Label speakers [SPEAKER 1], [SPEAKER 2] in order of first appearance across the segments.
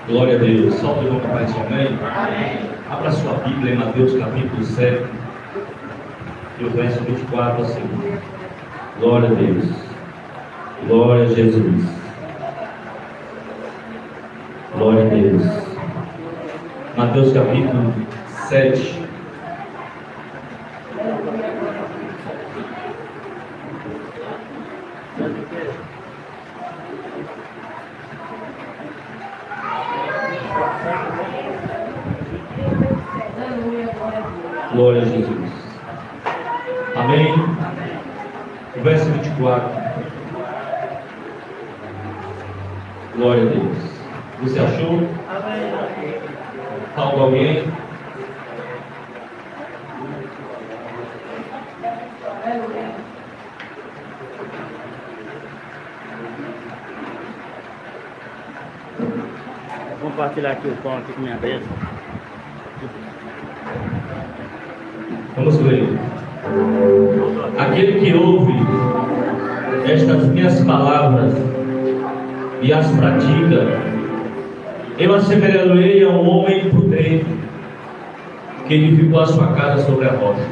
[SPEAKER 1] Glória a Deus. Salve o nome do Pai e sua mãe. Abra sua Bíblia em Mateus capítulo 7, e o verso 24 a seguir. Glória a Deus. Glória a Jesus. Glória a Deus. Mateus capítulo 7. Glória a Jesus. Amém. O verso 24. Glória a Deus. Você achou? Falta alguém?
[SPEAKER 2] Vou compartilhar aqui o pão aqui com minha mesa.
[SPEAKER 1] Vamos ler. Aquele que ouve estas minhas palavras e as pratica, eu assemelhá-lo-ei a um homem prudente que edificou a sua casa sobre a rocha.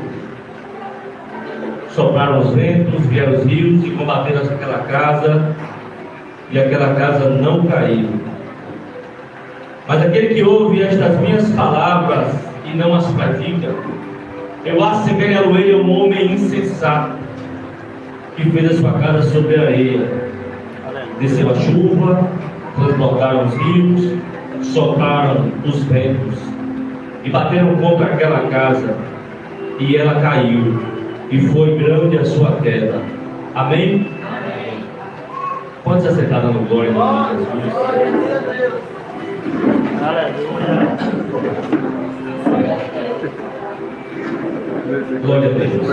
[SPEAKER 1] Sopraram os ventos, vieram os rios e combateram aquela casa, e aquela casa não caiu. Mas aquele que ouve estas minhas palavras e não as pratica, eu assemelhá-lo-ei a um homem insensato que fez a sua casa sobre a areia. Desceu a chuva, transbordaram os rios, sopraram os ventos e bateram contra aquela casa, e ela caiu, e foi grande a sua queda. Amém? Amém. Pode se acertar dando glória em nome de Jesus.
[SPEAKER 2] Aleluia.
[SPEAKER 1] Glória a Deus.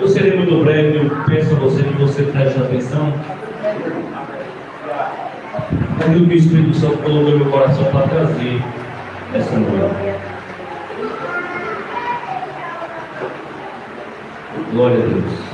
[SPEAKER 1] Eu serei muito breve. Eu peço a você que você preste atenção naquilo que o Espírito Santo colocou no meu coração para trazer essa noite. Glória a Deus.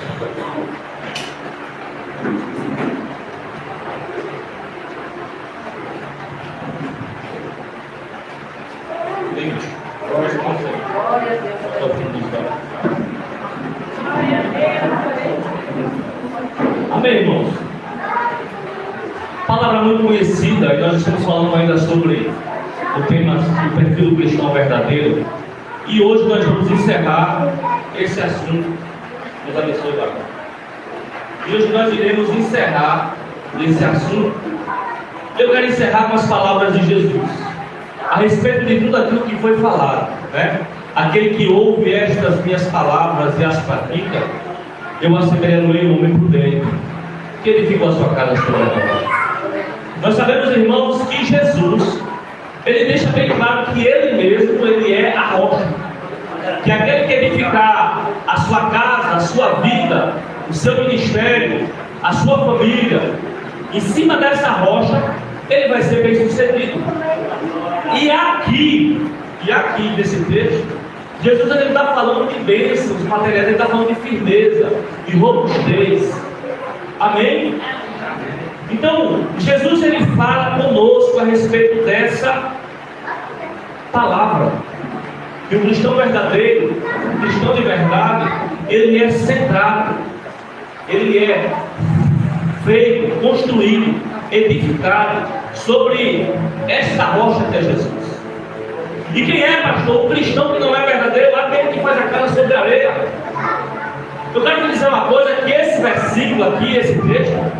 [SPEAKER 1] Amém, irmãos? Palavra muito conhecida, e nós estamos falando ainda sobre o tema do perfil do cristão verdadeiro. E hoje nós vamos encerrar esse assunto. Deus abençoe, Bárbara. E hoje nós iremos encerrar esse assunto. Eu quero encerrar com as palavras de Jesus a respeito de tudo aquilo que foi falado, né? Aquele que ouve estas minhas palavras e as pratica, eu assemelhá-lo-ei a um homem prudente que edificou a sua casa sobre a rocha. Nós sabemos, irmãos, que Jesus, ele deixa bem claro que ele mesmo, ele é a rocha. Que aquele que edificar a sua casa, a sua vida, o seu ministério, a sua família, em cima dessa rocha, ele vai ser bem sucedido. E aqui nesse texto, Jesus ele está falando de bênçãos materiais, ele está falando de firmeza, de robustez. Amém? Então, Jesus ele fala conosco a respeito dessa palavra. Que o cristão verdadeiro, o cristão de verdade, ele é centrado, ele é feito, construído, edificado sobre esta rocha que é Jesus. E quem é, pastor? O cristão que não é verdadeiro, aquele que faz a casa sobre a areia. Eu quero te dizer uma coisa, que esse versículo aqui, esse texto,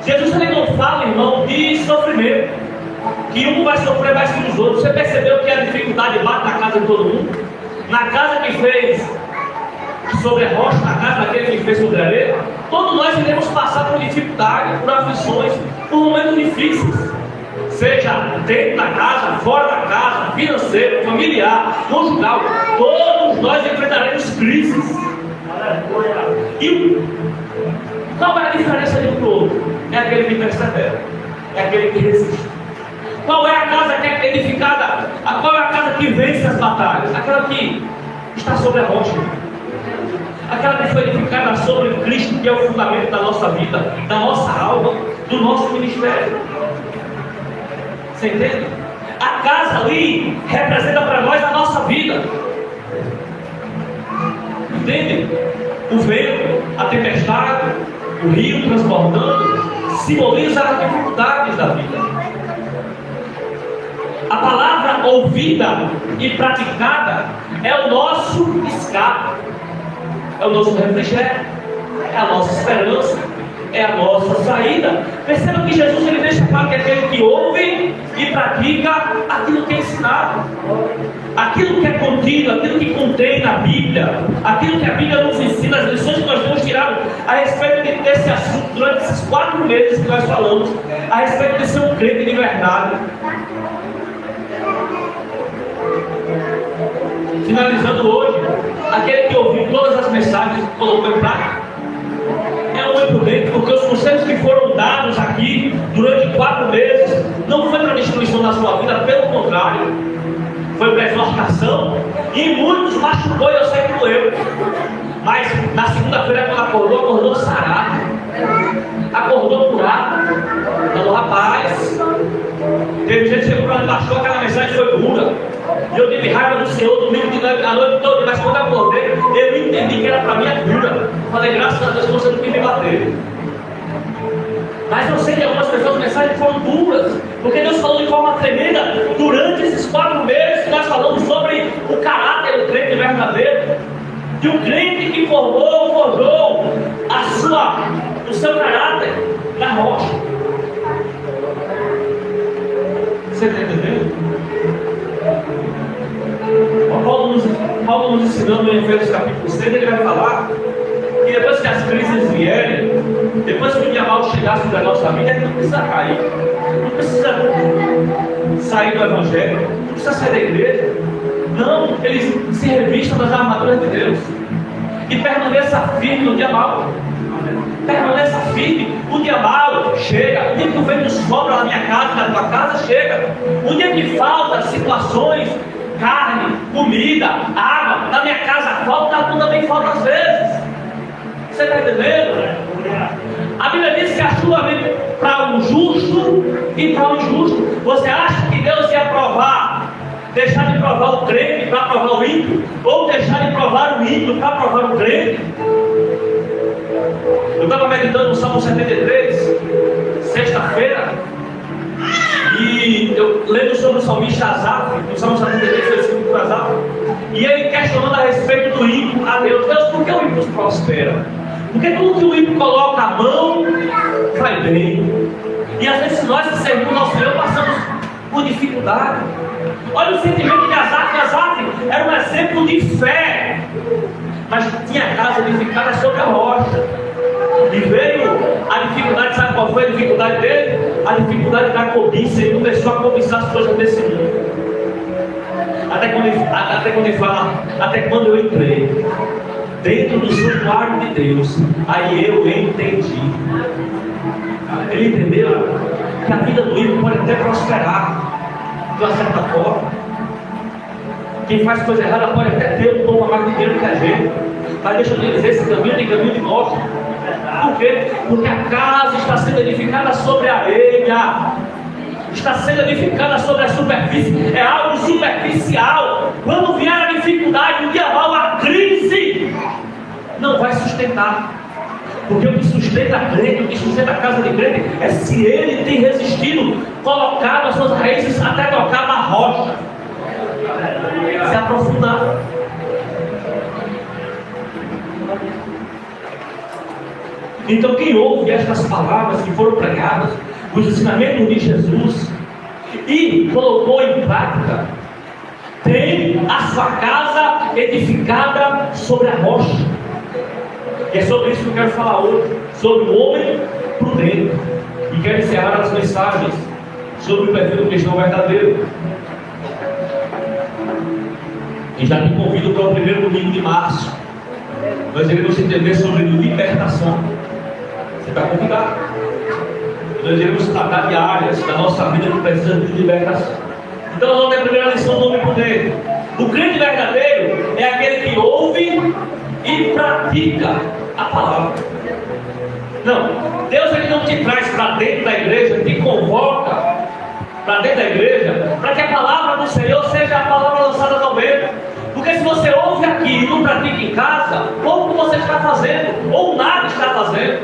[SPEAKER 1] Jesus ele não fala, irmão, de sofrimento, que um vai sofrer mais que os outros. Você percebeu que a dificuldade bate na casa de todo mundo? Na casa que fez sobre a rocha, na casa daquele que fez sobre a areia, todos nós iremos passar por dificuldade, por aflições, por momentos difíceis, seja dentro da casa, fora da casa, financeiro, familiar, conjugal. Todos nós enfrentaremos crises. E qual é a diferença de um para o outro? É aquele que persevera, é aquele que resiste. Qual é a casa que é edificada? Qual é a casa que vence as batalhas? Aquela que está sobre a rocha, aquela que foi edificada sobre Cristo, que é o fundamento da nossa vida, da nossa alma, do nosso ministério. Você entende? A casa ali representa para nós a nossa vida. Entende? O vento, a tempestade, o rio transbordando, simboliza as dificuldades da vida. A palavra ouvida e praticada é o nosso escape, é o nosso refrigério, é a nossa esperança, é a nossa saída. Perceba que Jesus ele deixa claro que é aquele que ouve e pratica aquilo que é ensinado, aquilo que é contido, aquilo que contém na Bíblia, aquilo que a Bíblia nos ensina, as lições que nós temos tirado a respeito desse assunto durante esses 4 meses que nós falamos, a respeito de ser um crente de verdade. Finalizando hoje, aquele que ouviu todas as mensagens e colocou em prática é um imprudente, porque os conselhos que foram dados aqui durante 4 meses não foi para destruição da sua vida, pelo contrário, foi para exortação, e muitos machucou, eu sei que doeu, mas na segunda-feira quando acordou sarado, acordou curado, falou: rapaz, teve gente que chegou para mim, achou aquela mensagem foi dura, e eu tive raiva do Senhor domingo a noite toda, mas quando eu acordei, eu entendi que era para mim a cura. Falei: graças a Deus que você não quis me bater. Mas eu sei que algumas pessoas, as mensagens foram duras, porque Deus falou de forma tremenda durante esses 4 meses que nós falamos sobre o caráter do crente verdadeiro, de um crente que forjou o seu caráter na rocha. Você está entendendo? Paulo nos ensinando em Efésios capítulo 6, ele vai falar que depois que as crises vierem, depois que o dia mal chegar sobre a nossa vida, a gente não precisa cair, não precisa sair do Evangelho, não precisa sair da igreja. Não, eles se revistam das armaduras de Deus e permaneça firme no dia mal. Permaneça firme. O dia mal chega, o dia que o vento sobra na minha casa, na tua casa, chega. O dia que falta situações, carne, comida, água, na minha casa falta, tudo também falta às vezes. Você está entendendo? A Bíblia diz que a chuva vem para o justo e para o injusto. Você acha que Deus ia provar, deixar de provar o crente para provar o ímpio, ou deixar de provar o ímpio para provar o crente? Eu estava meditando no Salmo 73, sexta-feira, e eu lendo sobre o salmista Asaf, no Salmo 73, versículo do Asaf, e ele questionando a respeito do ímpio a Deus: Deus, por que o ímpio prospera? Porque tudo que o ímpio coloca a mão vai bem. E às vezes nós que servimos ao Senhor passamos por dificuldade. Olha o sentimento de Asaf. Asaf era um exemplo de fé, mas tinha a casa edificada sobre a rocha. E veio a dificuldade, sabe qual foi a dificuldade dele? A dificuldade da cobiça. Ele começou a cobiçar as coisas desse mundo. Até quando ele fala, até quando eu entrei dentro do santuário de Deus, aí eu entendi. Ele entendeu que a vida do ímpio pode até prosperar de uma certa forma. Quem faz coisa errada pode até ter um pouco mais de dinheiro que a gente, mas deixa eu dizer, esse caminho de morte. Por quê? Porque a casa está sendo edificada sobre a areia, está sendo edificada sobre a superfície, é algo superficial. Quando vier a dificuldade, o dia mal, a crise, não vai sustentar. Porque o que sustenta a crente, o que sustenta a casa de crente, é se ele tem resistido, colocado as suas raízes até tocar na rocha, se aprofundar. Então quem ouve estas palavras que foram pregadas, os ensinamentos de Jesus, e colocou em prática, tem a sua casa edificada sobre a rocha. E é sobre isso que eu quero falar hoje, sobre o homem prudente. E quero encerrar as mensagens sobre o perfil do cristão verdadeiro. E já te convido para o primeiro domingo de março. Nós iremos entender sobre libertação. Você está convidado. Nós iremos tratar de áreas da nossa vida que precisam de libertação. Então nós vamos ter a primeira lição do homem prudente. O crente verdadeiro é aquele que ouve e pratica a palavra. Não, Deus ele não te traz para dentro da igreja, te convoca para dentro da igreja, para que a palavra do Senhor seja a palavra lançada no meio. Porque se você ouve aqui e não pratica em casa, pouco você está fazendo, ou nada está fazendo.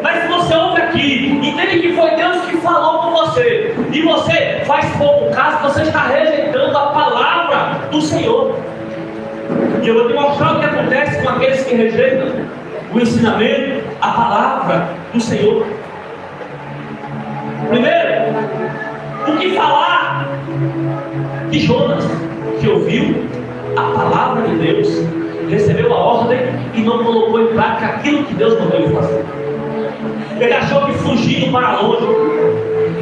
[SPEAKER 1] Mas se você ouve aqui, entende que foi Deus que falou com você, e você faz pouco caso, você está rejeitando a palavra do Senhor. E eu vou te mostrar o que acontece com aqueles que rejeitam o ensinamento, a palavra do Senhor. Primeiro, o que falar de Jonas, que ouviu a palavra de Deus, recebeu a ordem e não colocou em prática aquilo que Deus mandou ele fazer. Ele achou que fugindo para longe,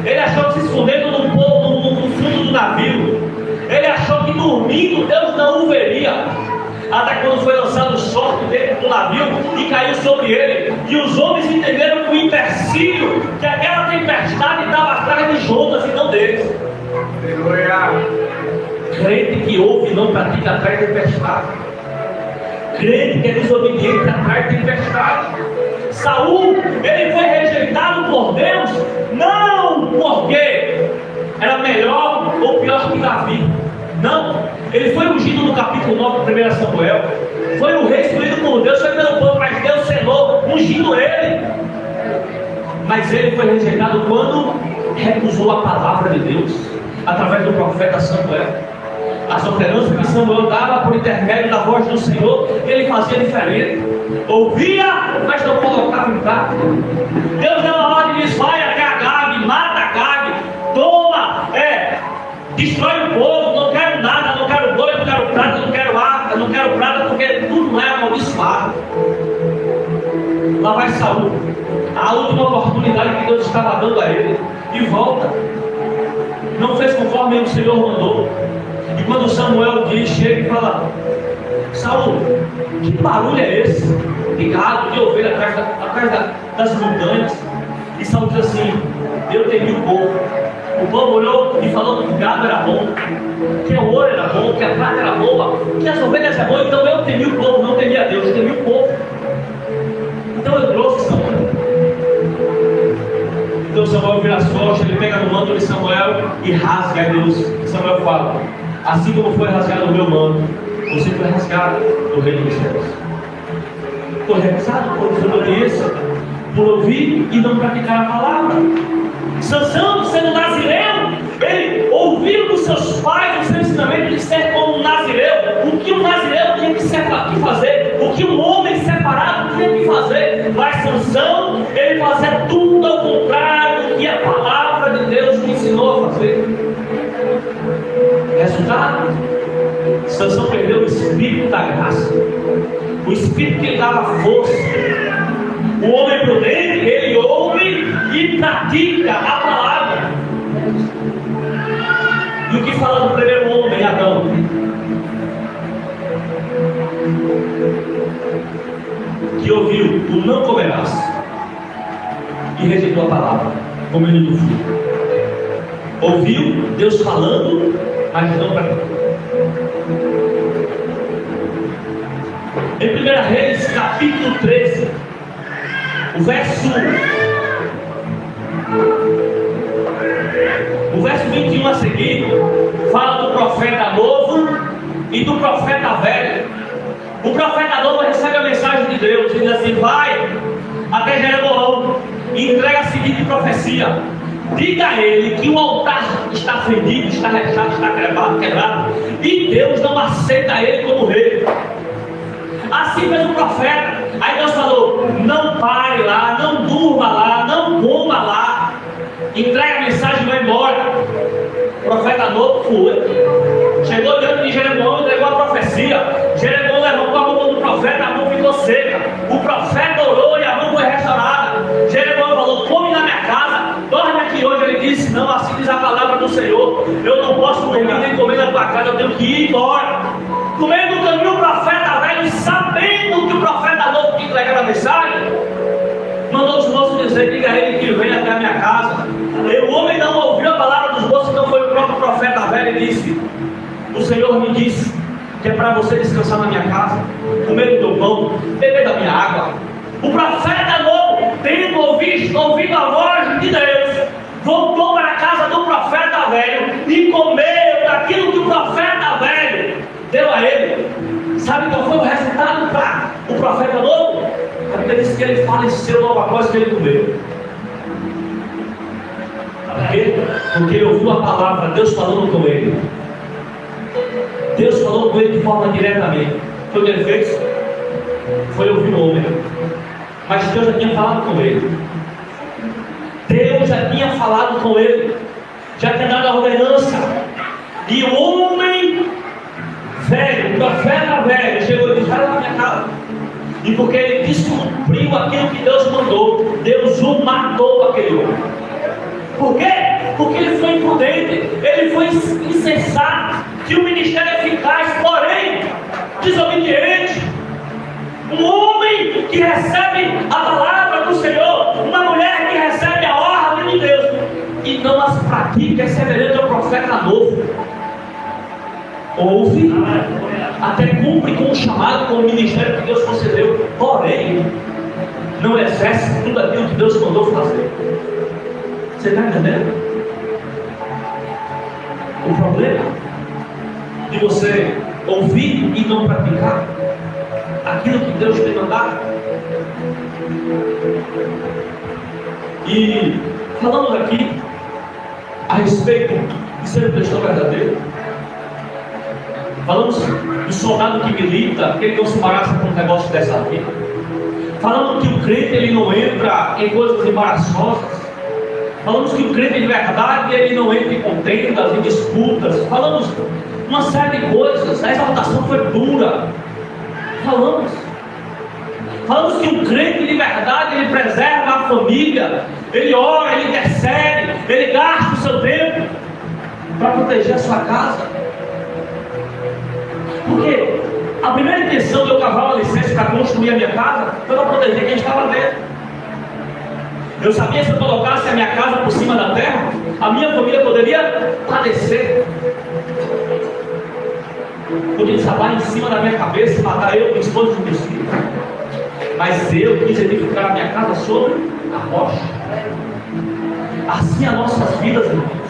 [SPEAKER 1] ele achou que se escondendo no fundo do navio, ele achou que dormindo Deus não o veria. Até quando foi lançado o sorte dentro do navio e caiu sobre ele, e os homens entenderam que o empecilho, que aquela tempestade estava atrás de Jonas e não deles. Crente que ouve e não pratica atrás de tempestade. Crente que é desobediente atrás de tempestade. Saul, ele foi rejeitado por Deus, não porque era melhor ou pior que Davi. Não, ele foi ungido no capítulo 9 de 1 Samuel. Foi o rei escolhido por Deus, foi pelo povo, mas Deus selou, ungindo ele. Mas ele foi rejeitado quando recusou a palavra de Deus, através do profeta Samuel. As oferenças que Samuel dava por intermédio da voz do Senhor, ele fazia diferente. Ouvia, mas não colocava em prática. Deus deu uma ordem e diz: vai até Agag, mata Agag, toma, destrói o povo, não quero nada, não quero boi, não quero prata, não quero prata, porque tudo é amaldiçoado. Lá vai Saul, a última oportunidade que Deus estava dando a ele, e volta. Não fez conforme o Senhor mandou. E quando Samuel chega e fala: Saul, que barulho é esse? De gado, de ovelha atrás das montanhas. E Saul diz assim: eu temi o povo. O povo olhou e falou que o gado era bom, que o ouro era bom, que a prata era boa, que as ovelhas eram boas. Então eu temi o povo, não temi a Deus, eu temi o povo. Então eu trouxe Samuel. Então Samuel vira as costas, ele pega no manto de Samuel e rasga. Aí Deus, Samuel fala: assim como foi rasgado o meu manto, você foi rasgado no reino dos céus. Foi realizado por desobediência, por ouvir e não praticar a palavra. Sansão, sendo nazireu, ele ouviu dos seus pais o seu ensinamento de ser como um nazireu, o que um nazireu tinha que fazer, o que um homem separado tinha que fazer. Mas Sansão, ele fazia tudo ao contrário do que a palavra de Deus lhe ensinou a fazer. Resultado: Sansão perdeu o espírito da graça, o espírito que lhe dava força. O homem prudente, ele ouve e pratica a palavra. E o que fala do primeiro homem, Adão? Que ouviu o não comerás e rejeitou a palavra, comendo do fruto. Ouviu Deus falando, mas não praticou. Em 1 Reis, capítulo 13, o verso 21 a seguir, fala do profeta novo e do profeta velho. O profeta novo recebe a mensagem de Deus e diz assim: vai até Jeroboão e entrega a seguinte profecia: diga a ele que o altar está fendido, está rachado, está quebrado, e Deus não aceita ele como rei. Assim fez o profeta. Aí Deus falou: não pare lá, não durma lá, não coma lá, entrega a mensagem e vai embora. O profeta novo foi, chegou diante de Jeroboão e entregou a profecia. Jeroboão levantou a mão do profeta, a mão ficou seca. O profeta orou e a mão foi restaurada. Jeroboão falou: come na minha casa, dorme aqui hoje. Ele disse: não, assim diz a palavra do Senhor, eu não posso dormir nem comer na tua casa, eu tenho que ir embora. No meio do caminho, o profeta velho, sabendo que o profeta novo tinha entregado a mensagem, mandou os moços dizer: diga a ele que venha até a minha casa. E o homem não ouviu a palavra dos moços, então foi o próprio profeta velho e disse: o Senhor me disse que é para você descansar na minha casa, comer do meu pão, beber da minha água. O profeta novo, tendo ouvido a voz de Deus, voltou para a casa do profeta e comeu daquilo que o profeta velho deu a ele. Sabe qual foi o resultado para o profeta novo? A Bíblia diz que ele faleceu logo após que ele comeu. Por quê? Porque ele ouviu a palavra, Deus falando com ele. Deus falou com ele de forma diretamente. Foi o que ele fez? Foi ouvir o homem. Mas Deus já tinha falado com ele. Deus já tinha falado com ele. Já tinha dado a ordenança. E o homem velho, o profeta velho, chegou e disse: vai lá na minha casa. E porque ele descumpriu aquilo que Deus mandou, Deus o matou aquele homem. Por quê? Porque ele foi imprudente, ele foi insensato, tinha um ministério eficaz, porém desobediente. Um homem que recebe a palavra do Senhor, uma mulher que recebe a ordem de Deus e não as pratica, é semelhante ao profeta novo. Ouve, até cumpre com o chamado, com o ministério que Deus concedeu, porém não exerce tudo aquilo que Deus mandou fazer. Você está entendendo? O problema de você ouvir e não praticar aquilo que Deus tem mandado. E falamos aqui a respeito de ser um cristão verdadeiro. Falamos do soldado que milita, que ele não se embaraça com um negócio dessa vida. Falamos que o crente ele não entra em coisas embaraçosas. Falamos que o crente de verdade ele não entra em contendas, em disputas. Falamos uma série de coisas. A exaltação foi dura. Falamos que o crente de verdade ele preserva a família. Ele ora, ele intercede, ele gasta o seu tempo para proteger a sua casa. Porque a primeira intenção de eu cavar uma licença para construir a minha casa foi para proteger quem estava dentro. Eu sabia que se eu colocasse a minha casa por cima da terra, a minha família poderia padecer. Podia desabar em cima da minha cabeça, matar eu, minha esposa e meus filhos. Mas eu quis edificar a minha casa sobre a rocha. Assim as nossas vidas, irmãos.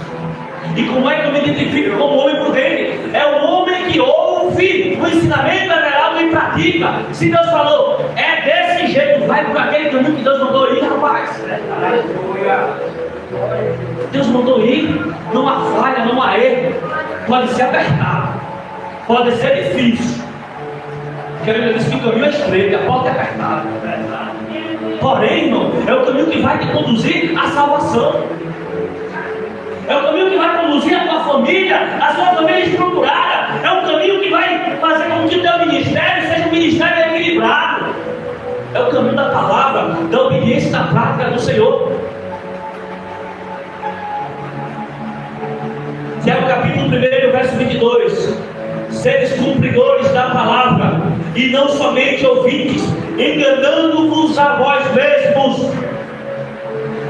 [SPEAKER 1] E como é que eu me identifico como homem prudente? É o homem que ouve o ensinamento venerado e pratica. Se Deus falou, é desse jeito, vai por aquele caminho que Deus mandou ir, rapaz. Deus mandou ir, não há falha, não há erro. Pode ser apertado, pode ser difícil. Porque a Bíblia diz que o caminho é estreito, a porta é apertada. Porém, irmão, é o caminho que vai te conduzir à salvação. É o caminho que vai conduzir a tua família, a sua família estruturada. É um caminho que vai fazer com que o teu ministério seja um ministério equilibrado. É o caminho da palavra, da obediência e da prática do Senhor. Tiago capítulo 1, verso 22. Seres cumpridores da palavra e não somente ouvintes, enganando-vos a vós mesmos.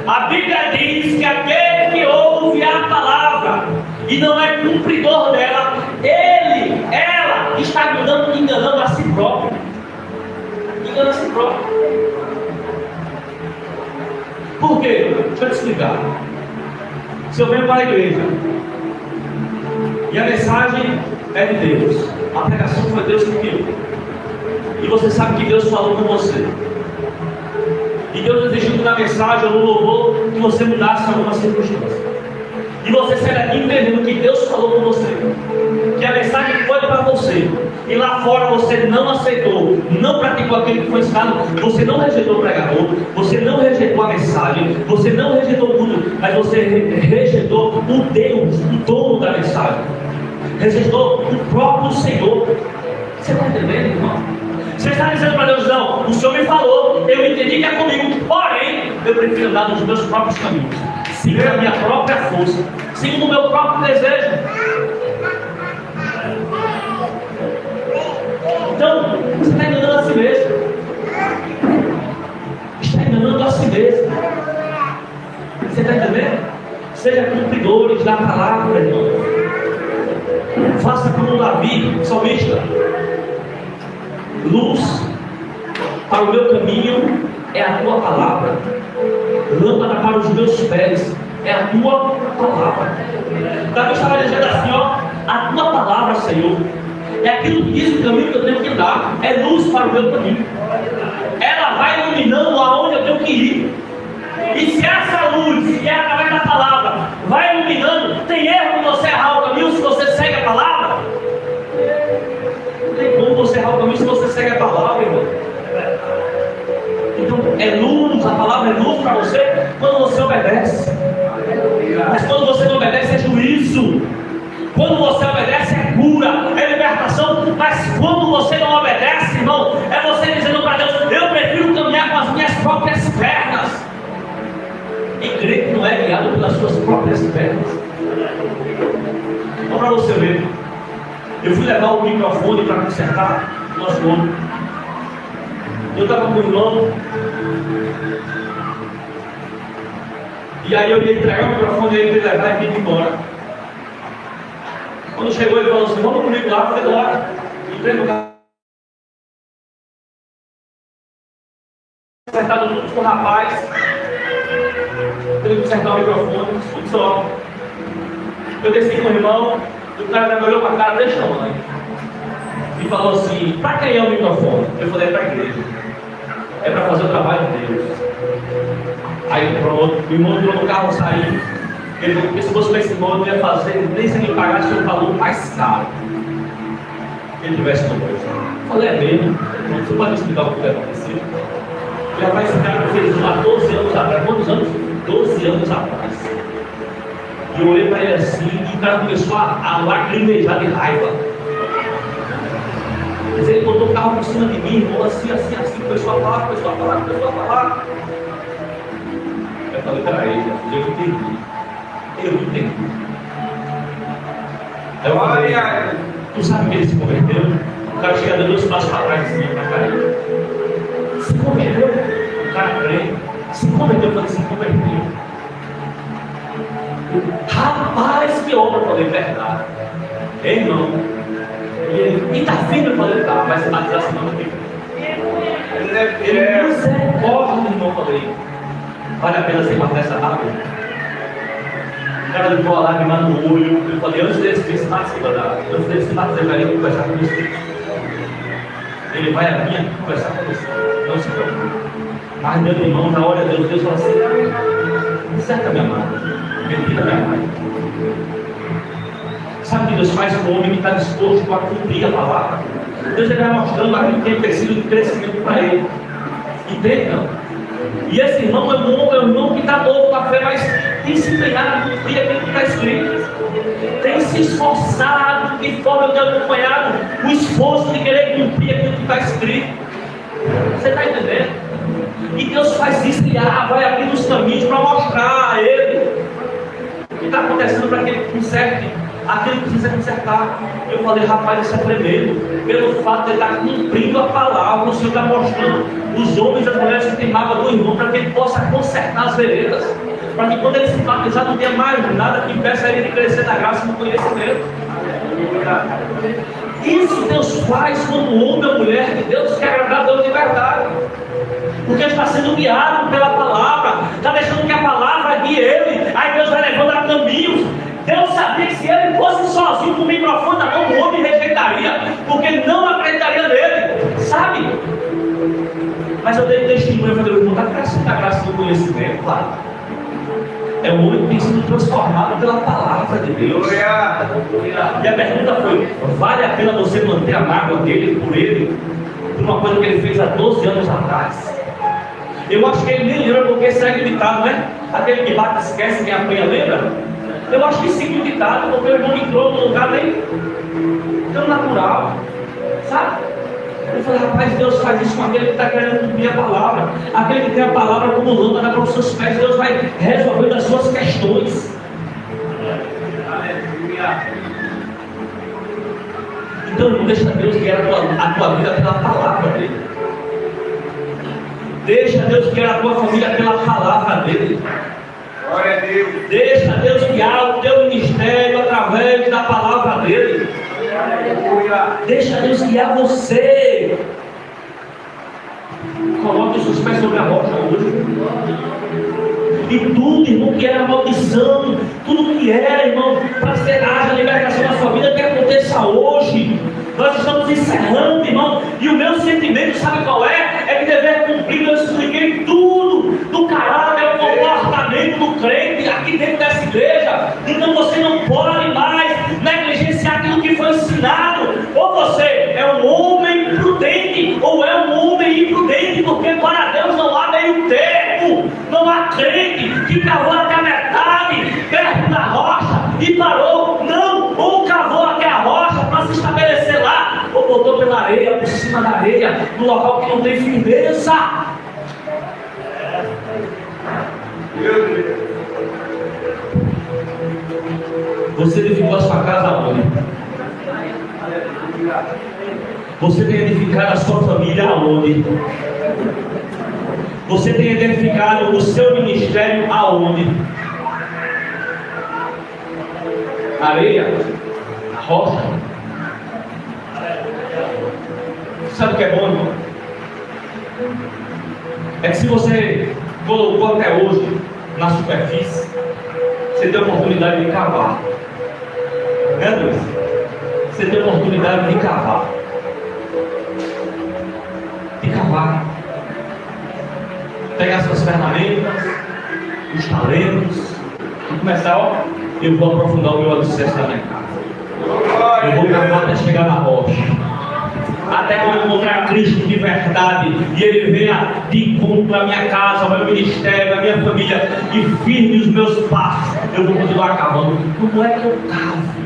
[SPEAKER 1] A Bíblia diz que aquele que ouve a palavra e não é cumpridor dela, ela está enganando a si próprio. Engana a si próprio. Por quê? Deixa eu te explicar. Se eu venho para a igreja e a mensagem é de Deus, a pregação foi Deus que me deu, e você sabe que Deus falou com você, e Deus exigiu na mensagem ou no louvor que você mudasse alguma circunstância, e você sai daqui entendendo que Deus falou com você, que a mensagem foi para você, e lá fora você não aceitou, não praticou aquilo que foi ensinado, você não rejeitou o pregador, você não rejeitou a mensagem, você não rejeitou tudo, mas você rejeitou o Deus, o dono da mensagem, rejeitou o próprio Senhor. Você está entendendo, irmão? Você está dizendo para Deus: não, o Senhor me falou, eu entendi que é comigo, porém eu prefiro andar nos meus próprios caminhos, seguir a minha própria força, seguir o meu próprio desejo. Então, você está enganando a si mesmo. Está enganando a si mesmo. Você está entendendo? Seja cumpridores da palavra, irmão. Faça como Davi, salmista. Luz para o meu caminho é a tua palavra, lâmpada para os meus pés é a tua palavra. Davi estava dizendo assim, ó, a tua palavra, Senhor, é aquilo que diz o caminho que eu tenho que dar, é luz para o meu caminho. Ela vai iluminando aonde eu tenho que ir. E se essa luz, que é através da palavra, vai iluminando, tem erro de você errar o caminho se você segue a palavra? Não tem como você errar o caminho se você segue a palavra, irmão. Então é luz, a palavra é luz para você quando você obedece. Mas quando você não obedece é juízo. Quando você obedece é cura, é libertação. Mas quando você não obedece, irmão, é você dizendo para Deus: eu prefiro caminhar com as minhas próprias pernas. E crer que não é guiado pelas suas próprias pernas. Então, para você ver, eu fui levar o microfone para consertar o nosso nome. Eu estava com o irmão. E aí eu ia entregar o microfone dele para ele levar e ir embora. Quando chegou ele falou assim: vamos comigo lá, eu falei: bora. Entrei no carro. Acertado tudo com o rapaz. Teve que consertar o microfone, tudo só. Eu desci com o irmão, o cara me olhou para a cara, deixa a mãe. E falou assim: para quem é o microfone? Eu falei: é para a igreja. É para fazer o trabalho de Deus. Aí pronto, o irmão entrou no carro, saiu. Ele falou que se fosse para esse irmão, eu não ia fazer, nem se ele pagasse o valor mais caro que ele tivesse no bolso. Eu falei: é mesmo? Você pode me explicar o que aconteceu? Já vai explicar que fez há 12 anos atrás. Quantos anos? 12 anos atrás. E eu olhei para ele assim, e o cara começou a lacrimejar de raiva. Mas ele botou o carro por cima de mim, irmão, assim, começou a falar. Eu falei para ele: eu entendi. Aí eu falei: tu sabe que ele se converteu? O cara chega dando 2 passos para trás assim, para cair. Se converteu? O cara crê. Se converteu, eu falei: se converteu. Rapaz, que obra! Eu falei: verdade. Ei, não. E está firme? Eu falei: tá, vai se batizar semana que vem. Ele misericórdia, irmão. Eu falei: vale a pena você guardar essa água? O cara levou a lágrima no olho. Eu falei: antes dele se batizar, antes dele se batizar, eu queria conversar com você. Ele vai vir aqui conversar com você. Não se preocupe. Mas meu irmão, na hora de Deus fala assim: certa minha mãe, bendita minha mãe. Sabe o que Deus faz com o homem que está disposto a cumprir a palavra? Deus vai mostrando aquilo que tem crescido de crescimento para ele. Entende, não? E esse irmão é um irmão que está novo na fé, mas tem se empenhado em cumprir aquilo que está escrito. Tem se esforçado, de forma eu tenho acompanhado o esforço de querer cumprir aquilo que está escrito. Você está entendendo? E Deus faz isso e vai abrindo os caminhos para mostrar a ele o que está acontecendo para que ele conserte aquilo que precisa consertar. Eu falei: rapaz, isso é tremendo. Pelo fato de ele estar cumprindo a palavra, o Senhor está mostrando os homens e as mulheres que têm mágoa do irmão para que ele possa consertar as veredas. Para que quando ele se batizar não tenha mais nada que impeça ele de crescer na graça e no conhecimento. Isso Deus faz quando o homem ou mulher de Deus quer agradar a Deus de verdade. Porque está sendo guiado pela palavra, está deixando que a palavra guie ele. Aí Deus vai levando a caminhos. Deus sabia que se ele fosse sozinho com o microfone na mão, o homem rejeitaria, porque ele não acreditaria nele, sabe? Mas eu dei testemunho, eu falei: irmão, está crescendo a graça do conhecimento, claro. É um homem que tem sido transformado pela palavra de Deus. E a pergunta foi: vale a pena você manter a mágoa dele por ele, por uma coisa que ele fez há 12 anos atrás? Eu acho que ele nem lembra, porque segue o ditado, né? Aquele que bate esquece, quem apanha lembra. Eu acho que seguiu o ditado, porque o irmão entrou num lugar nem tão natural, sabe? Eu falei: rapaz, Deus faz isso com aquele que está querendo cumprir a palavra. Aquele que tem a palavra como lâmpada para os seus pés, Deus vai resolvendo as suas questões. Então não deixa Deus guiar a tua vida pela palavra dele. Deixa Deus guiar a tua família pela palavra dele.
[SPEAKER 3] Glória a Deus.
[SPEAKER 1] Deixa Deus guiar o teu ministério através da palavra dele. Deixa Deus guiar você. Coloque os seus pés sobre a rocha hoje. e tudo, irmão, que era maldição, tudo que era, irmão, para que haja libertação na sua vida, que aconteça hoje. Nós estamos encerrando, irmão, e o meu sentimento, sabe qual é? É que dever cumprir, eu expliquei tudo do caráter, o comportamento do crente aqui dentro dessa igreja. Então você não pode mais negligenciar aquilo que foi ensinado. Ou você é um homem prudente, ou é um homem imprudente, porque para Deus não há meio termo. Não há crente que cavou até a metade, perto da rocha, e parou. Não, ou cavou até a rocha para se estabelecer lá, ou botou pela areia, por cima da areia, no local que não tem firmeza. Você edificou a sua casa aonde? Você tem edificado a sua família aonde? Você tem edificado o seu ministério aonde? Areia? Rocha? Sabe o que é bom, irmão? É que se você colocou até hoje na superfície, você tem a oportunidade de cavar. Né, Deus? Você tem a oportunidade de cavar. De cavar. Pegar suas ferramentas, os talentos, e começar, ó, eu vou aprofundar o meu alicerce da minha casa. Eu vou cavar até chegar na rocha. Até que eu encontrar Cristo de verdade e Ele venha de encontro à minha casa, ao meu ministério, à minha família, e firme os meus passos, eu vou continuar cavando. Como é que eu cavo?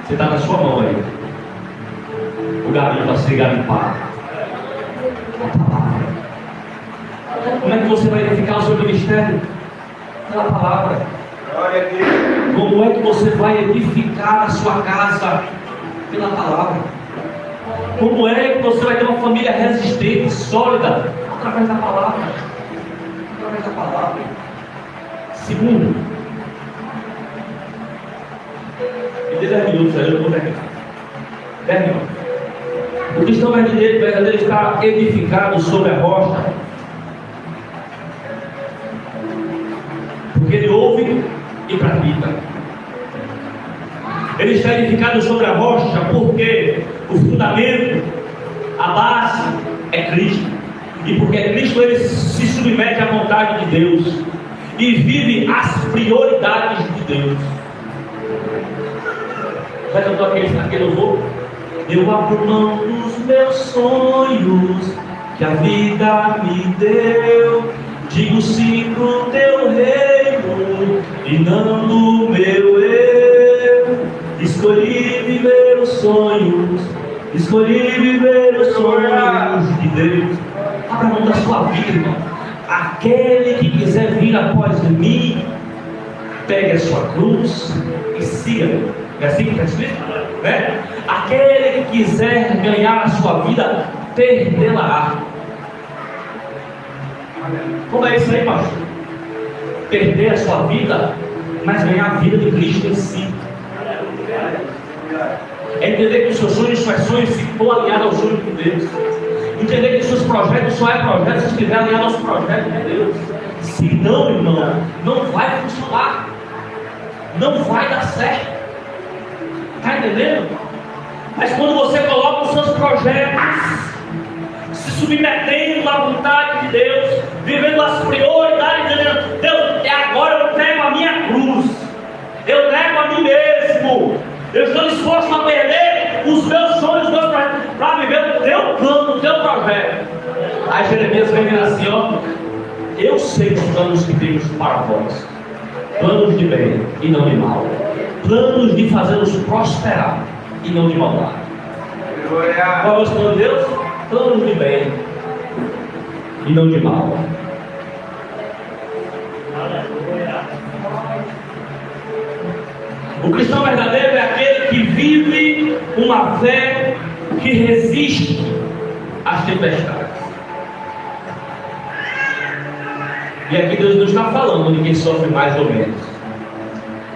[SPEAKER 1] Você está na sua mão aí. O garimpo para ser garimpado. A palavra. Como é que você vai edificar o seu ministério? Pela palavra. Como é que você vai edificar a sua casa? Pela palavra. Como é que você vai ter uma família resistente, sólida? Através da palavra. Através da palavra. Segundo, e 10 minutos aí eu vou terminar. 10 minutos. O cristão verdadeiro está edificado sobre a rocha, porque ele ouve e pratica. Ele está edificado sobre a rocha porque o fundamento, a base é Cristo. E porque Cristo ele se submete à vontade de Deus e vive as prioridades de Deus. Já cantou aquele louvor? Eu abro mão dos meus sonhos que a vida me deu. Digo sim pro teu reino e não do meu eu. Escolhi viver os sonhos, escolhi viver os sonhos de Deus. Abra mão da sua vida, irmão. Aquele que quiser vir após mim, pegue a sua cruz e siga-me. É assim que está escrito? Né? Aquele que quiser ganhar a sua vida, perdê-la. Como é isso aí, pastor? Perder a sua vida, mas ganhar a vida de Cristo em si. É entender que os seus sonhos, suas sonhos, se for alinhado ao sonho de Deus. Entender que os seus projetos só é projeto se estiver alinhado aos projetos de Deus. Se não, irmão, não vai funcionar. Não vai dar certo. Está entendendo? Mas quando você coloca os seus projetos, se submetendo à vontade de Deus, vivendo as prioridades de Deus, Deus, agora eu pego a minha cruz, eu nego a mim mesmo, eu estou disposto a perder os meus sonhos, os meus projetos, para viver o teu plano, o teu projeto. Aí Jeremias vem dizer assim, ó, eu sei os planos que temos para vós, planos de bem e não de mal, planos de fazê-los prosperar e não de maldade. Qual é o plano de Deus? Planos de bem e não de mal. O cristão verdadeiro é aquele que vive uma fé que resiste às tempestades. E aqui Deus não está falando de quem sofre mais ou menos.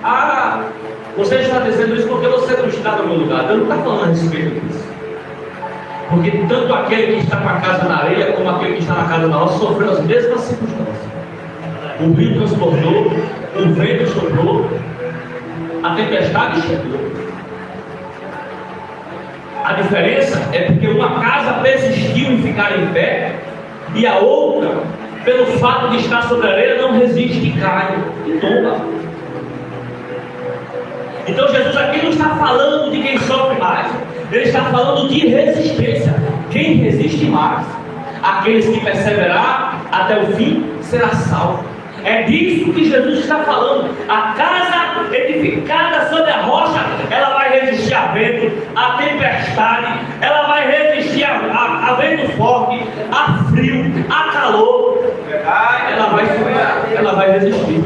[SPEAKER 1] Ah, você está dizendo isso porque você não está no meu lugar. Deus não está falando a respeito disso. Porque tanto aquele que está com a casa na areia como aquele que está na casa na rocha sofreu as mesmas circunstâncias. o rio transbordou, o vento soprou, a tempestade chegou. A diferença é porque uma casa persistiu em ficar em pé e a outra, pelo fato de estar sobre a areia, não resiste e cai e tomba. Então Jesus aqui não está falando de quem sofre mais, ele está falando de resistência. Quem resiste mais? Aqueles que perseverar até o fim será salvo. É disso que Jesus está falando. A casa edificada sobre a rocha, ela vai resistir a vento, a tempestade, ela vai resistir a vento forte, a frio, a calor. Ela vai resistir.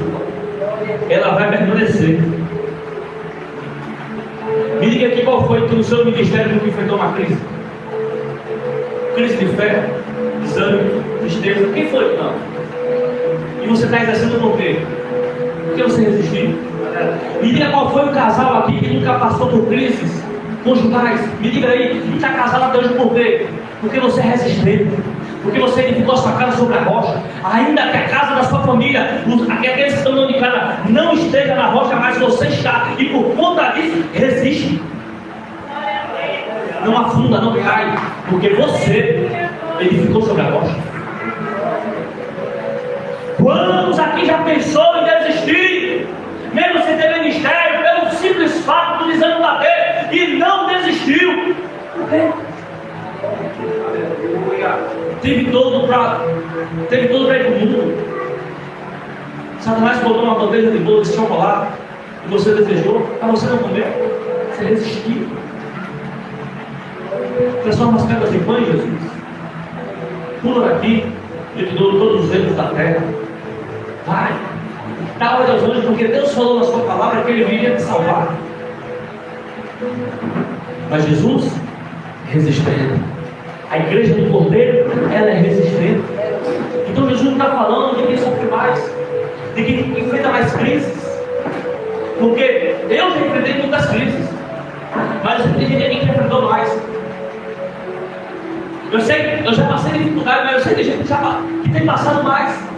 [SPEAKER 1] Ela vai permanecer. Me diga aqui qual foi que no seu ministério que enfrentou uma crise. Crise de fé, desânimo, tristeza. Quem foi? Não. E você está exercendo por quê? Porque você resistiu. Me diga qual foi o casal aqui que nunca passou por crises conjugais. Me diga aí, e está casado até hoje por quê? Porque você é resistente. Porque você edificou a sua casa sobre a rocha. Ainda que a casa da sua família, aqueles que estão dentro de casa, não esteja na rocha, mas você está. E por conta disso, resiste. Não afunda, não cai. Porque você edificou sobre a rocha. Quantos aqui já pensou em desistir? Mesmo sem ter ministério, pelo simples fato do desânimo bater, e não desistiu. Por quê? Teve todo para ir para o mundo. Satanás botou uma bandeja de bolo de chocolate e você desejou, para você não comer. Você resistiu. Transforma as pedras em pães, Jesus. Pula daqui e te dou todos os erros da terra. Vai. Dá ordem aos anjos, porque Deus falou na sua palavra que Ele viria te salvar. Mas Jesus, resistente. A igreja do Cordeiro, ela é resistente. Então Jesus não está falando de quem sofre mais, de quem enfrenta mais crises. Porque eu já enfrentei muitas crises, mas tem gente que enfrentou mais. Eu sei, eu já passei dificuldade, mas eu sei que tem gente que tem passado mais.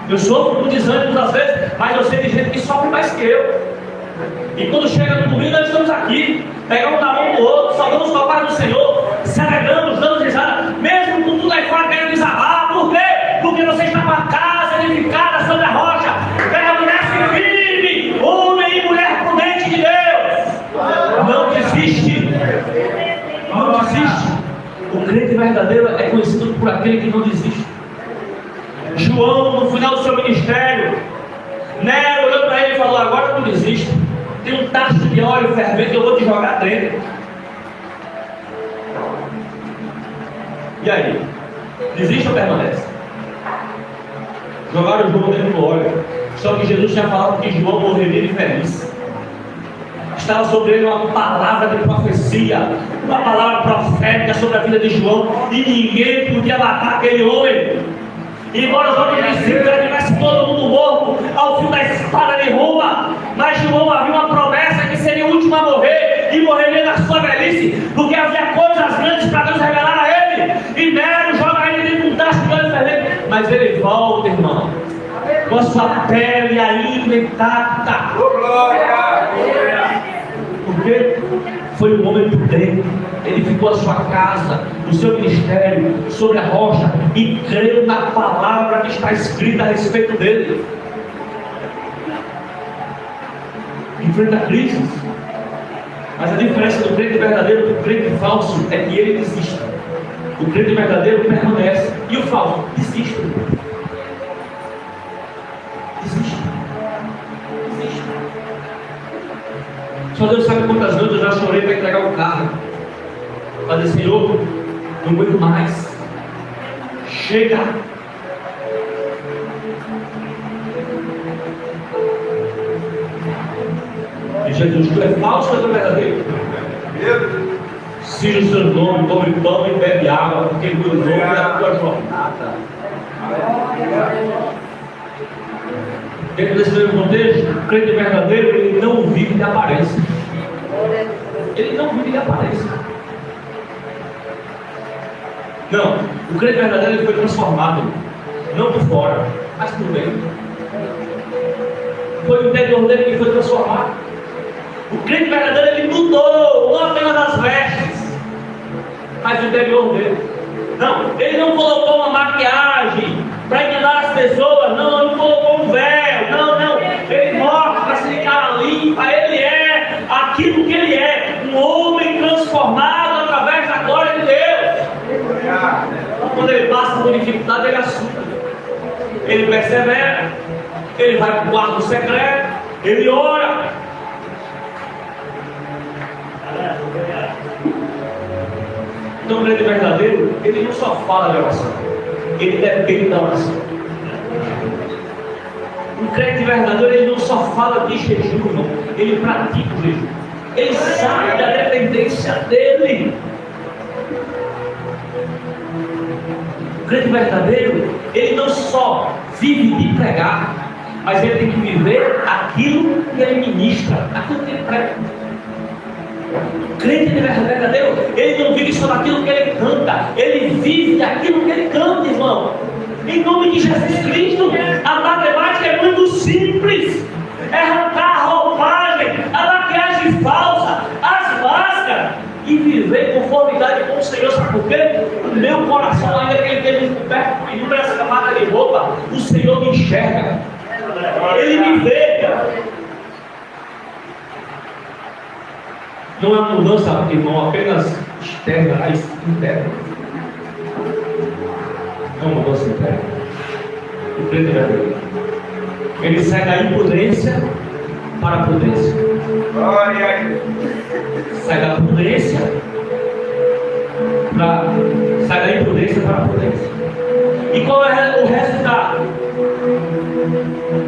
[SPEAKER 1] Eu sofro com desânimo às vezes, mas eu sei de gente que sofre mais que eu. E quando chega no domingo, nós estamos aqui, pegamos na mão do outro, saudamos com a paz do Senhor, se alegramos, dando risada, mesmo com tudo aí fora querendo desabar. Por quê? Porque você está com a casa edificada sobre a rocha, permanece firme, homem e mulher prudente de Deus. Não desiste. Não desiste. O crente verdadeiro é conhecido por aquele que não desiste. João, no final do seu ministério, Nero olhou para ele e falou: agora não desiste. Tem um tacho de óleo fervente, eu vou te jogar dentro. E aí? Desiste ou permanece? Jogaram João dentro do óleo. Só que Jesus tinha falado que João morreria de feliz. Estava sobre ele uma palavra de profecia, uma palavra profética sobre a vida de João, e ninguém podia matar aquele homem. Embora os homens discípulos tivessem todo mundo morto ao fim da espada de Roma, mas João havia uma promessa que seria o último a morrer e morreria na sua velhice, porque havia coisas grandes para Deus revelar a ele. E Nero joga ele dentro de um tacho de óleo fervente, mas ele volta, irmão, com a sua pele ainda intacta. Porque foi um homem prudente. Ele ficou a sua casa, o seu ministério, sobre a rocha, e creu na palavra que está escrita a respeito dele. Enfrenta crises, mas a diferença do crente verdadeiro do crente falso é que ele desiste. O crente verdadeiro permanece, e o falso desiste. Só Deus sabe quantas vezes eu já chorei para entregar o carro. Falei: Senhor, não aguento mais. Chega. E Jesus, tu é falso ou tu é verdadeiro? Siga o seu nome, come pão e bebe água, porque o meu nome é a tua jornada. Dentro desse mesmo contexto, o crente verdadeiro, ele não vive de aparência. Ele não vive de aparência. Não. O crente verdadeiro ele foi transformado, não por fora, mas por dentro. Foi o interior dele que foi transformado. O crente verdadeiro ele mudou, não apenas as vestes, mas o interior dele. Não, ele não colocou uma maquiagem para enganar as pessoas, não, ele colocou um véu, não, ele mostra esse cara limpa, ele é aquilo que ele é, um homem transformado através da glória de Deus. Quando ele passa por dificuldade, ele assusta, ele persevera, ele vai para o quarto secreto, ele ora. Então o crente verdadeiro, ele não só fala de oração, ele depende da oração. Um crente verdadeiro, ele não só fala de jejum, não, ele pratica o jejum. Ele sabe da dependência dele. O crente verdadeiro, ele não só vive de pregar, mas ele tem que viver aquilo que ele ministra, aquilo que ele prega. O crente verdadeiro, ele não vive só daquilo que ele canta, ele vive daquilo que ele canta, irmão. Em nome de Jesus Cristo, a matemática é muito simples. É arrancar a roupagem, a maquiagem falsa, as máscaras e viver em conformidade com o Senhor. Sabe por quê? O meu coração, ainda que ele esteja coberto por inúmeras camadas de roupa, o Senhor me enxerga, Ele me vê. Não é uma mudança, irmão, apenas externa, mas interna. É uma mudança interna. O crente verdadeiro, ele segue a imprudência para a prudência.
[SPEAKER 3] Glória a Deus.
[SPEAKER 1] Segue a prudência sai da imprudência para a prudência. E qual é o resultado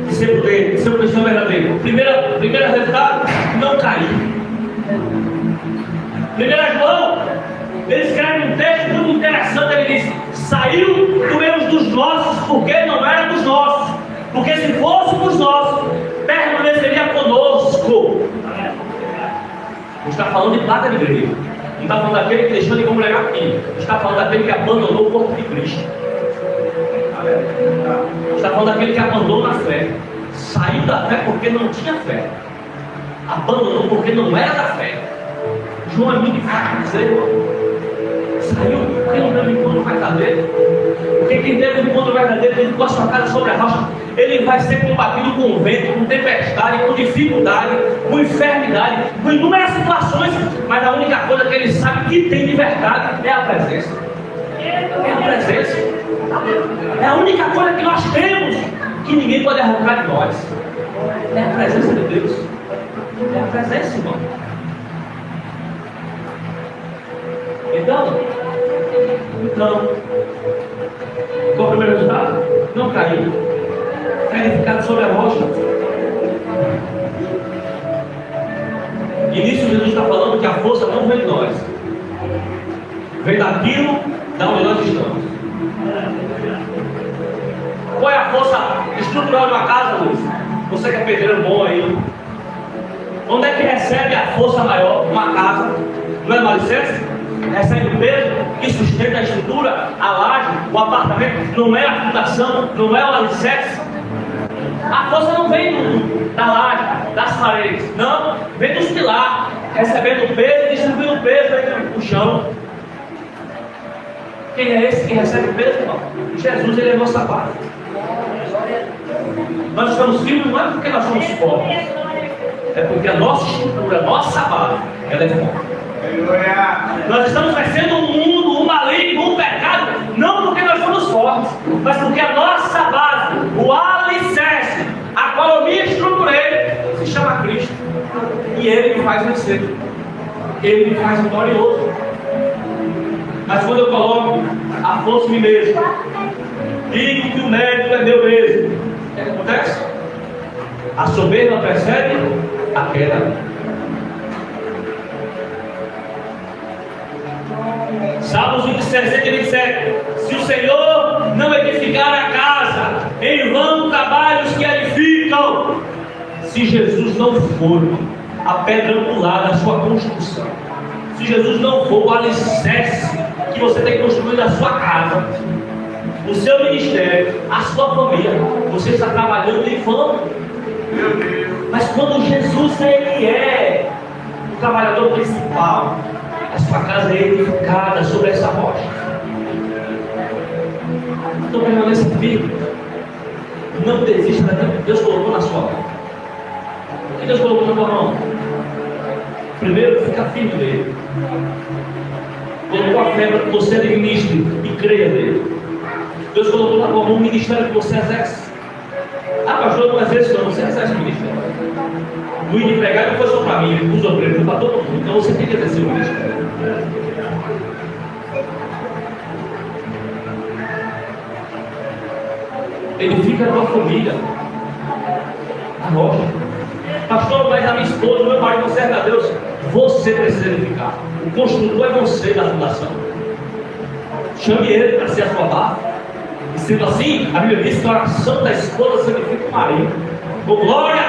[SPEAKER 1] de ser prudente, de ser um cristão verdadeiro? Primeiro resultado, não cair. 1 João, ele escreve um texto muito interessante, ele diz: saiu do meio dos nossos, porque não era dos nossos, porque se fosse dos nossos, permaneceria conosco. Não está falando de plata de igreja, não está falando daquele que deixou de congregar aqui, está falando daquele que abandonou o corpo de Cristo, está falando daquele que abandonou na fé, saiu da fé porque não tinha fé, abandonou porque não era da fé. João é muito difícil de dizer, irmão. Saiu porque não teve um encontro verdadeiro. Porque quem teve um encontro verdadeiro, ele com a sua casa sobre a rocha, ele vai ser combatido com vento, com tempestade, com dificuldade, com enfermidade, com inúmeras situações, mas a única coisa que ele sabe que tem de verdade é a presença. É a presença. É a única coisa que nós temos que ninguém pode arrancar de nós. É a presença de Deus. É a presença, irmão. Então, qual o primeiro resultado? Não cair. Edificado sobre a rocha. E nisso Jesus está falando que a força não vem de nós, vem daquilo da onde nós estamos. Qual é a força estrutural de uma casa, Luiz? Você que é pedreiro bom aí. Onde é que recebe a força maior? Uma casa. Não é no alicerce? Recebe o peso que sustenta a estrutura, a laje, o apartamento. Não é a fundação, não é o alicerce. A força não vem da laje, das paredes, não, vem dos pilares, recebendo o peso e distribuindo o peso aí no chão. Quem é esse que recebe o peso, irmão? Jesus, ele é a nossa base. Nós estamos firmes não é porque nós somos fortes, é porque a nossa estrutura, a nossa base, ela é forte. Nós estamos vencendo o mundo, o maligno, o pecado, não porque nós somos fortes, mas porque a nossa base, o alicerce, a qual eu me estruturei, se chama Cristo. E Ele me faz vencer. Ele me faz vitorioso. Mas quando eu coloco a força em mim mesmo, digo que o mérito é meu mesmo, o que acontece? A soberba percebe a queda. Salmos 27, 27. Se o Senhor não edificar a casa, em vão trabalham os que edificam. Se Jesus não for a pedra angular da sua construção, se Jesus não for o alicerce que você tem construído a sua casa, o seu ministério, a sua família. Você está trabalhando em vão. Mas quando Jesus Ele é o trabalhador principal, a sua casa é edificada sobre essa rocha. Então permaneça firme. Não desista daquilo que Deus colocou na sua mão. O que Deus colocou na sua mão? Primeiro, fica firme nele. Colocou a fé para que você administre e creia nele. Deus colocou na tua mão um ministério que você exerce. Ah, pastor, não exerce não, você exerce o ministério. O ir de pregar não foi só para mim, ele usou foi para todo mundo. Então você tem que exercer o ministério. Edifica a tua família. A rocha. Pastor, mas a minha esposa, o meu marido não serve a Deus. Você precisa edificar. O construtor é você da fundação. Chame ele para ser a sua barra. E sendo assim, a Bíblia diz que a oração da esposa santifica o marido. Com glória!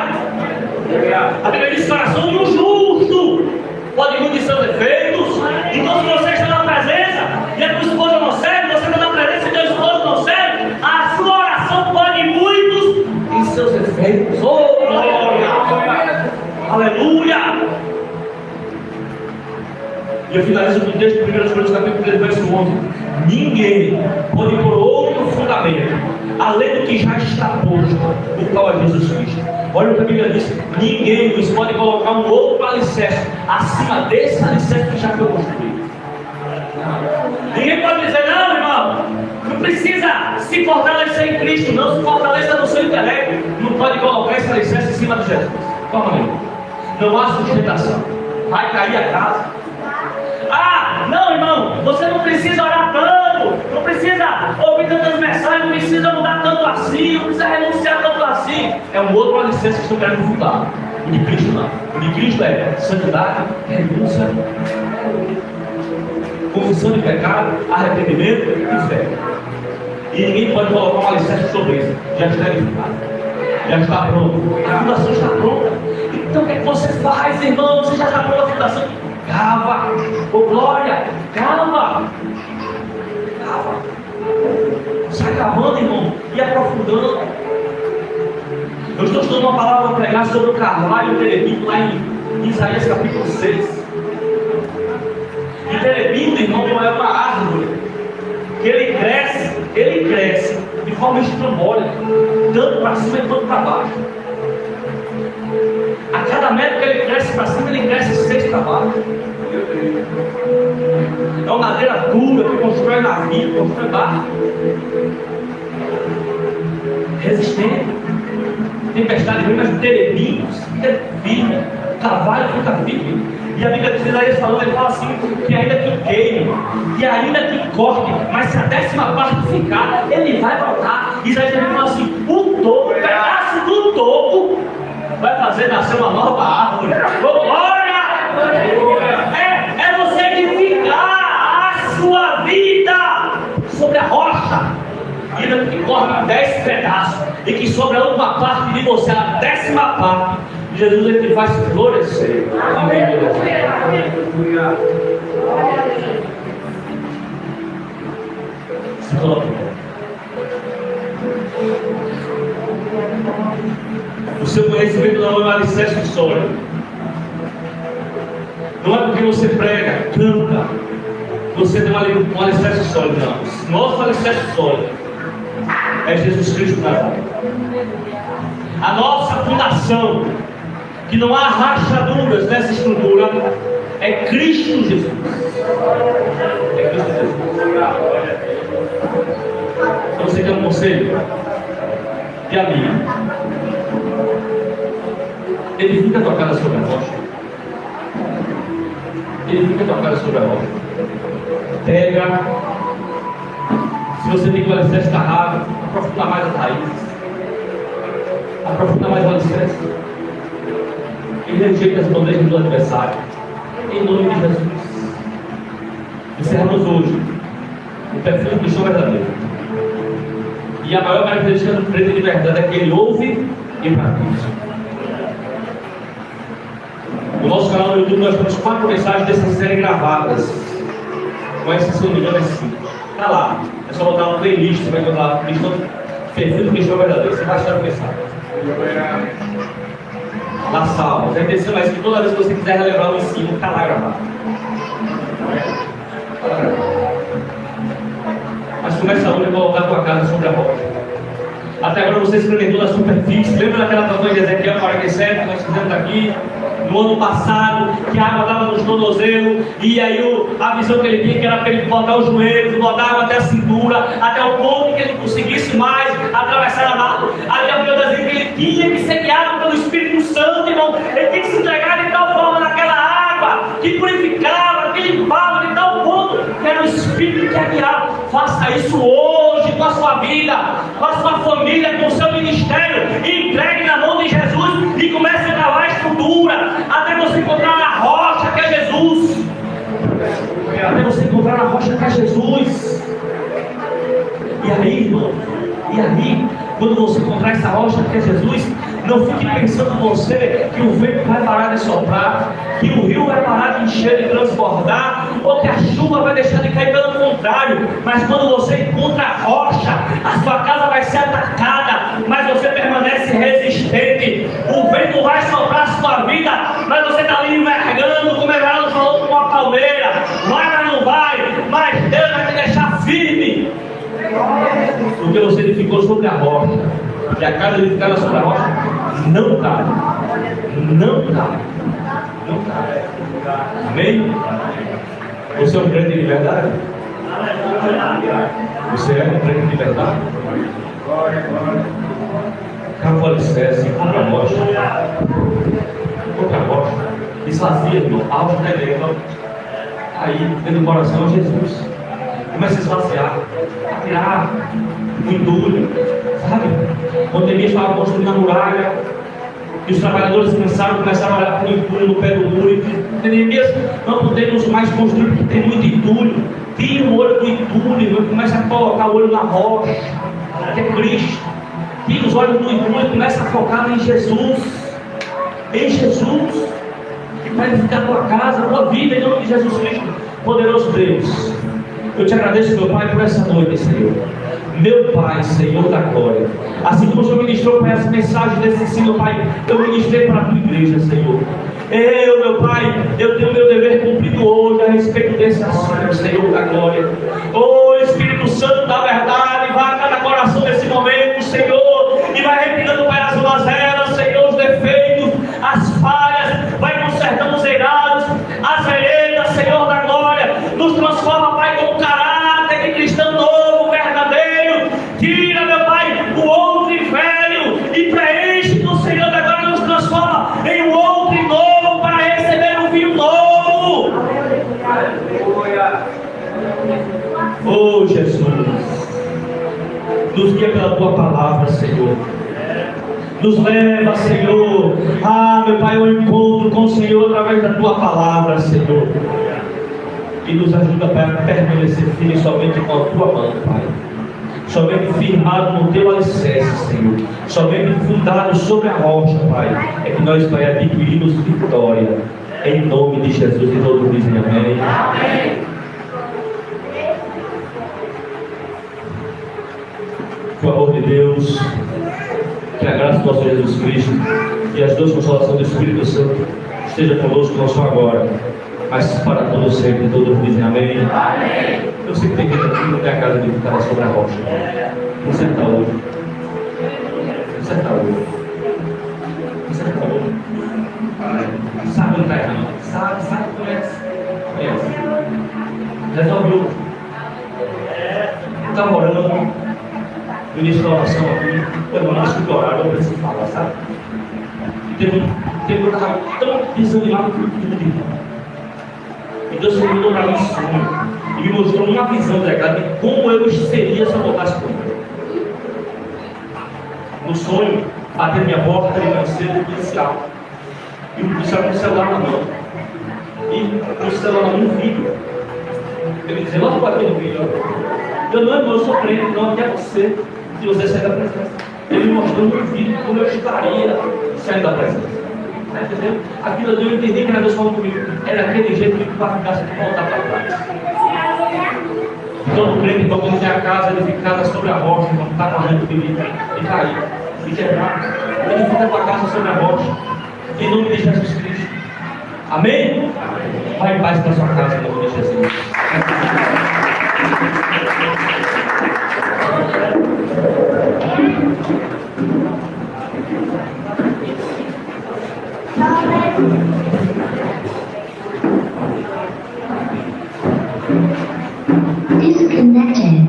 [SPEAKER 1] A Bíblia diz que a oração de um justo pode muitos de seus defeitos. Então, se você está na presença e a tua esposa não serve, você está na presença e teu esposo não serve, a sua oração pode muitos em seus defeitos. Oh, glória! Aleluia! E eu finalizo com o texto de 1 Coríntios capítulo 3, verso 11. Ninguém pode pôr outro fundamento, além do que já está posto, o qual é Jesus Cristo. Olha o que a Bíblia diz. Ninguém nos pode colocar um outro alicerce acima desse alicerce que já foi construído. Ninguém pode dizer, não, irmão, não precisa se fortalecer em Cristo, não se fortaleça no seu intelecto. Não pode colocar esse alicerce em cima de Jesus. Calma aí. Não há sustentação. Vai cair a casa. Ah, não, irmão, você não precisa orar tanto, não precisa ouvir tantas mensagens, não precisa mudar tanto assim, não precisa renunciar tanto assim. É um outro alicerce que estão querendo fundar. O de Cristo não. O de Cristo é santidade, renúncia, confissão de pecado, arrependimento e fé. E ninguém pode colocar um alicerce sobre isso. Já está edificado, já está pronto. A fundação está pronta. Então o que é que você faz, irmão? Você já está pronta a fundação? Cava, oh glória, cava, sai cavando, irmão, e aprofundando. Eu estou estudando uma palavra para pregar sobre o carvalho e o terebinto lá em Isaías capítulo 6. E terebinto, irmão, é uma árvore que ele cresce de forma estrambólica, tanto para cima quanto para baixo. A cada metro que ele cresce para cima, ele cresce 6 para baixo. É uma madeira dura que constrói navio, constrói barco. Resistente. Tempestade vem, mas o terebinto fica firme. O carvalho fica firme. E a Bíblia diz, Isaías falando, ele fala assim, que ainda que queime, que ainda que corte, mas se a 10ª parte ficar, ele vai voltar. Isaías fala assim, o topo, o pedaço do topo vai fazer nascer uma nova árvore. Glória! É você edificar a sua vida sobre a rocha. Ainda que corte 10 pedaços e que sobre a última parte de você, a 10ª parte, Jesus ele vai se florescer. Amém. Se coloque. O seu conhecimento não é um alicerce sólido. Não é porque você prega, canta, você tem um alicerce sólido, não. Nosso alicerce sólido é Jesus Cristo Nazaré. A nossa fundação, que não há rachaduras nessa estrutura, é Cristo Jesus. É Cristo Jesus. Então você quer um conselho? E a minha? Edifica a tua casa sobre a rocha. Edifica a tua casa sobre a rocha. Pega. Se você tem que o alicerce está raro, aprofunda mais as raízes. Aprofunda mais o alicerce. E rejeita as bandejas do adversário. Em nome de Jesus. Encerramos hoje o perfil do cristão verdadeiro. E a maior característica do crente de verdade é que ele ouve e pratica. No nosso canal no YouTube nós temos 4 mensagens dessa série gravadas. Mas se eu não me engano é 5. Tá lá. É só botar uma playlist, você vai encontrar lá. Perfil do cristão verdadeiro. Você vai achar no mensagem. Lá salva. Vai ter mais que toda vez que você quiser relembrar o ensino, está lá gravado. Mas começa hoje a colocar a tua casa sobre a rocha. Até agora você experimentou da superfície. Lembra daquela campanha de Ezequiel 47 que nós fizemos aqui no ano passado, que a água estava nos tornozelos, e aí a visão que ele tinha que era para ele botar os joelhos, botar água até a cintura, até o ponto que ele conseguisse mais atravessar a mar. Ali a Bíblia diz que ele tinha que ser guiado pelo Espírito Santo, irmão. Ele tinha que se entregar de tal forma naquela água que purificava, que limpava de tal ponto que era o Espírito que a guiava. Faça isso hoje com a sua vida, com a sua família, com o seu ministério. Entregue na mão de Jesus e comece a cavar a estrutura até você encontrar na rocha que é Jesus. Até você encontrar na rocha que é Jesus. E aí, irmão, quando você encontrar essa rocha que é Jesus, não fique pensando você que o vento vai parar de soprar, que o rio vai parar de encher, de transbordar, ou que a chuva vai deixar de cair. Pelo contrário, mas quando você encontra a rocha, a sua casa vai ser atacada, mas você permanece resistente. O vento vai soprar a sua vida, mas você está ali envergando, como Everaldo falou, com uma palmeira. Vai, mas não vai, mas Deus vai te deixar firme, porque você edificou sobre a rocha, e a casa edificada sobre a rocha não cai, não cai, não cai. Amém? Você é um crente de verdade? Você é um crente de verdade? Cava o alicerce, compra a rocha, esvazia, irmão, a rocha está dentro. Aí, dentro do coração, Jesus começa a esvaziar, a tirar o entulho, sabe? Quando Neemias estava construindo a muralha, e os trabalhadores cansaram, começaram a olhar para o entulho no pé do muro e diziam: Neemias, não podemos mais construir porque tem muito entulho. Tira o olho do entulho e começa a colocar o olho na rocha, que é Cristo. Tira os olhos do entulho e começa a focar em Jesus. Em Jesus. Vai edificar a tua casa, a tua vida, em nome de Jesus Cristo. Poderoso Deus, eu te agradeço, meu Pai, por essa noite, Senhor. Meu Pai, Senhor da glória, assim como o Senhor ministrou para essa mensagem desse ensino, Pai, eu ministrei para a tua igreja, Senhor. Meu Pai, eu tenho meu dever cumprido hoje a respeito desse assunto, Senhor da glória. Espírito Santo da verdade, vai a cada coração nesse momento, Senhor, e vai retirando, Pai, as mazelas, Senhor, os defeitos, as falhas, vai consertando os eirados, as veredas, Senhor da glória. Nos transforma, Pai, com caráter de cristão novo, verdadeiro. Tira, meu Pai, o outro velho e preenche do Senhor da glória. Nos transforma em um outro novo para receber um vinho novo. Jesus, nos guia pela tua palavra, Senhor. Nos leva, Senhor, meu Pai, ao encontro com o Senhor através da tua palavra, Senhor. E nos ajuda, Pai, a permanecer firme somente com a tua mão, Pai. Somente firmado no teu alicerce, Senhor. Somente fundado sobre a rocha, Pai. É que nós, Pai, adquirimos vitória. Em nome de Jesus, e todos dizem amém. Amém. Com o amor de Deus, que a graça do nosso Jesus Cristo e as duas consolações do Espírito Santo esteja conosco não só agora, mas para todos sempre. Todos dizem amém. Amém. Eu sei que tem gente aqui que não tem a casa de ficar sobre a rocha. Você está hoje. Você está hoje. Você está hoje. Sabe onde está errando? Sabe, conhece. Resolveu. Está orando. Ministro da oração aqui, eu não acho que orar, eu preciso falar, sabe? Tem um cara tão desanimado por tudo, irmão. E Deus me mandou para mim sonho e me mostrou uma visão legal de como eu seria se eu voltasse por mim. No sonho, bateu minha porta de manhã cedo, policial. E o policial com o celular na mão. E com o celular no vídeo. Ele dizia: lá bateu no vídeo. Eu não, irmão, eu sou crente, não, que é você. Se você sair da presença, ele me mostrou no vídeo como eu estaria saindo da presença. Está entendendo? Aquilo ali eu entendi que era Deus falando comigo. Era aquele jeito que para ficar sem voltar para trás. Todo crente, quando ele tem a casa edificada sobre a rocha, quando está morrendo, ele cair, e quebrar. Ele fica com a casa sobre a rocha. Em nome de Jesus Cristo. Amém? Vai em paz para a sua casa, em nome de Jesus.
[SPEAKER 4] Disconnected.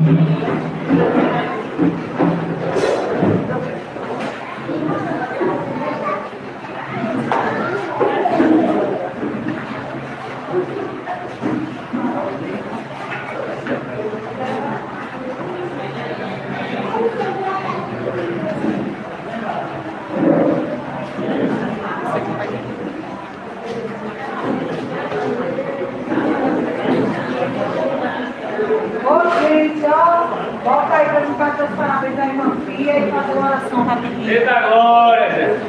[SPEAKER 5] Ô, gente, ó, volta aí pra gente bater os parabéns da irmã Fia e fazer uma oração rapidinho.
[SPEAKER 1] Eita glória!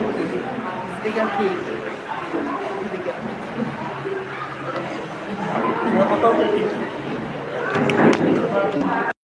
[SPEAKER 5] Liga aqui. Liga.